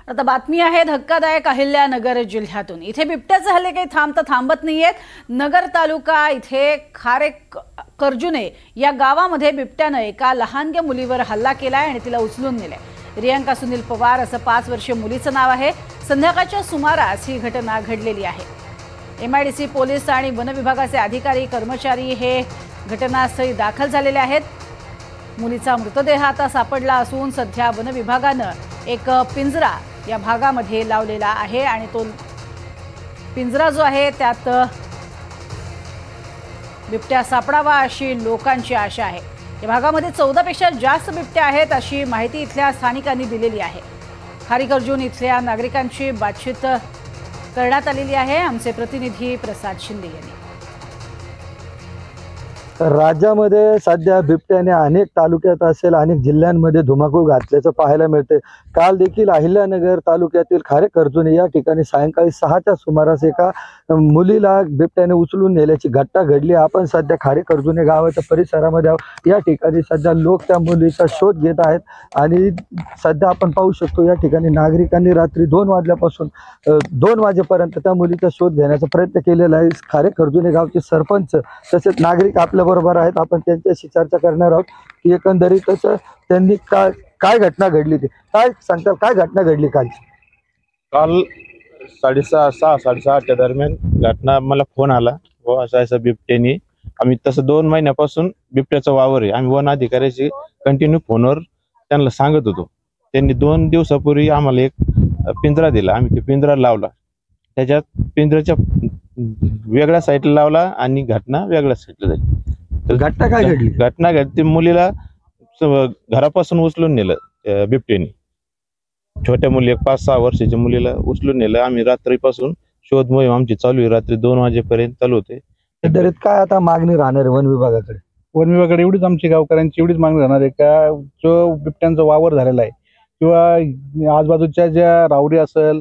आता बातमी आहे धक्कादायक अहिल्यानगर जिल्ह्यातून। इथे बिबट्याचे हल्ले काही थांबत नाहीयेत। नगर तालुका इथे कर्जुने या गावामध्ये बिबट्याने एका लहानग्या मुलीवर हल्ला केलाय आणि तिला उचलून नेले। रियांका सुनील पवार असं 5 वर्षीय मुलीचं नाव आहे। संध्याकाळच्या सुमारास ही घटना घडलेली आहे। एमआयडीसी पोलीस आणि वन विभागाचे अधिकारी कर्मचारी हे घटनास्थळी दाखल झालेले आहेत। मुलीचा मृतदेह आता सापडला असून सध्या वन विभागाने एक पिंजरा या भागामध्ये लावलेला आहे आणि तो पिंजरा जो आहे त्यात बिबट्या सापडावा अशी लोकांची आशा आहे। या भागामध्ये 14 पेक्षा जास्त बिबट्या आहेत अशी माहिती इथल्या स्थानिकांनी दिलेली आहे। खारीकर्जून इथल्या नागरिकांची बातचीत करण्यात आलेली आहे। आमचे प्रतिनिधी प्रसाद शिंदे यांनी। राज्यामध्ये सध्या बिबट्याने अनेक तालुक्यात असेल अनेक जिल्ह्यांमध्ये धुमाकूळ घातल्याचं पाहायला मिळते। काल देखील अहिल्यानगर तालुक्यातील खारेकर्जुने या ठिकाणी सायंकाळी 6च्या सुमारास एका मुलीला बिबट्याने उचलून नेल्याची घटना घडली। आपण सध्या खारेकर्जुने गावाच्या परिसरामध्ये आहोत। या ठिकाणी सध्या लोक त्या मुलीचा शोध घेत आहेत आणि सध्या आपण पाहू शकतो या ठिकाणी नागरिकांनी रात्री 2 वाजल्यापासून 2 वाजेपर्यंत त्या मुलीचा शोध घेण्याचा प्रयत्न केलेला आहे। खारेकर्जुने गावचे सरपंच तसेच नागरिक आपल्या बरोबर आहेत। आपण त्यांच्याशी चर्चा करणार आहोत की एकंदरीतच त्यांनी काय घटना घडली ते काय सांगतात। काय घटना घडली काल 6:30-6:30च्या दरम्यान घटना मला फोन आला व असं बिबट्याने आम्ही तसं 2 महिन्यापासून बिबट्याचा वावर आहे आम्ही वन अधिकाऱ्याशी कंटिन्यू फोनवर त्यांना सांगत होतो। त्यांनी 2 दिवसापूर्वी आम्हाला एक पिंजरा दिला। आम्ही ते पिंजरा लावला। त्याच्यात पिंजऱ्याच्या वेगळ्या साईडला लावला आणि घटना वेगळ्या साईडला झाली। तर घटना काय घडली? घटना घडते मुलीला घरापासून उचलून नेलं बिबट्याने। छोट्या मुली 5-6 वर्षाच्या मुलीला उचलून नेलं। आम्ही रात्रीपासून शोध मोहीम आमची चालू आहे। रात्री 2 वाजेपर्यंत चालू होते। काय आता मागणी राहणार आहे वन विभागाकडे? वन विभागाकडे एवढीच आमची गावकऱ्यांची एवढीच मागणी राहणार आहे का जो बिबट्यांचा वावर झालेला आहे किंवा आजूबाजूच्या ज्या रावरी असेल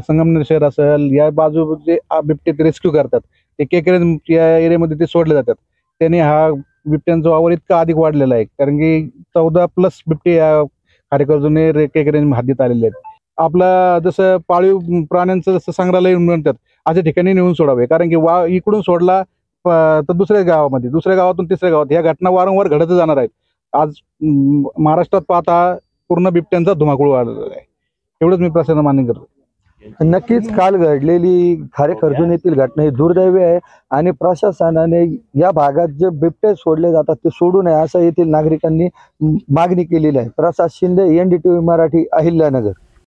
संगमनेर शहर असेल या बाजू जे बिबटे ते रेस्क्यू करतात ते केकरेज या एरियामध्ये ते सोडले जातात। त्याने हा बिबट्यांचा वावर इतका अधिक वाढलेला आहे कारण की 14+ बिबटे या खारेकर्जुने केकरेज हद्दीत आलेले आहेत। आपला जसं पाळीव प्राण्यांचं जसं संग्रहालय म्हणतात अशा ठिकाणी नेऊन सोडावे कारण की इकडून सोडला तर दुसऱ्या गावातून तिसऱ्या गावात ह्या घटना वारंवार घडत जाणार आहेत। आज महाराष्ट्रात पाहता पूर्ण बिबट्यांचा धुमाकूळ वाढलेला आहे। एवढंच मी प्रशासनाला मान्य करतो। नक्कीच काल घडलेली खारेकर्जुन येथील घटना ही दुर्दैवी आहे आणि प्रशासनाने या भागात जे बिबटे सोडले जातात ते सोडू नये असं येथील नागरिकांनी मागणी केलेली आहे। प्रसाद शिंदे, NDTV मराठी, अहिल्यानगर।